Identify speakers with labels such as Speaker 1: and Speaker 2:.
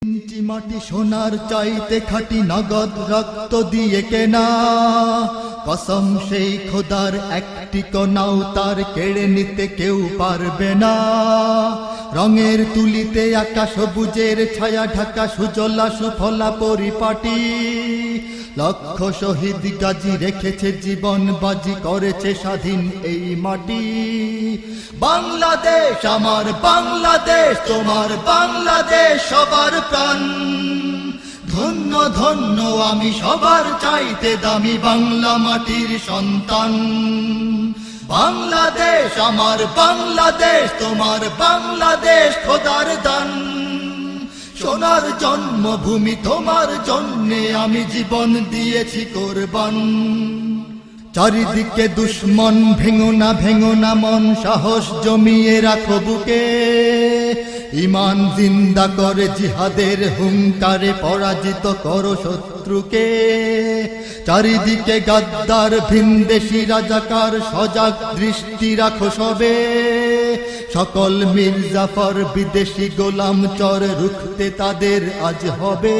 Speaker 1: ইঞ্চি মাটি সোনার চাইতে খাঁটি নগদ রক্ত দিয়ে কেনা, কসম সেই খোদার একটি কণাও তার কেড়ে নিতে কেউ পারবে না। রঙের তুলিতে আকাশ সবুজের ছায়া ঢাকা সুজলা সুফলা পরিপাটি, লক্ষ শহীদ গাজী রেখেছে জীবন বাজি, করেছে স্বাধীন এই মাটি। বাংলাদেশ আমার বাংলাদেশ, তোমার বাংলাদেশ সবার প্রাণ। ধন্য ধন্য আমি সবার চাইতে দামি বাংলা মাটির সন্তান। বাংলাদেশ আমার বাংলাদেশ, তোমার বাংলাদেশ খোদার দান। সোনার জন্মভূমি তোমার জন্যে আমি জীবন দিয়েছি কোরবান। চারিদিকে দুশ্মন, ভেঙো না মন, সাহস জমিয়ে রাখো বুকে। ঈমান জিন্দা করে জিহাদের হুঙ্কারে পরাজিত করো শত্রুকে। চারিদিকে গাদ্দার ভিনদেশী রাজাকার, সজাগ দৃষ্টি রাখো সবে। সকল মির্জাফর বিদেশি গোলাম চর, রুখতে তাদের আজ হবে।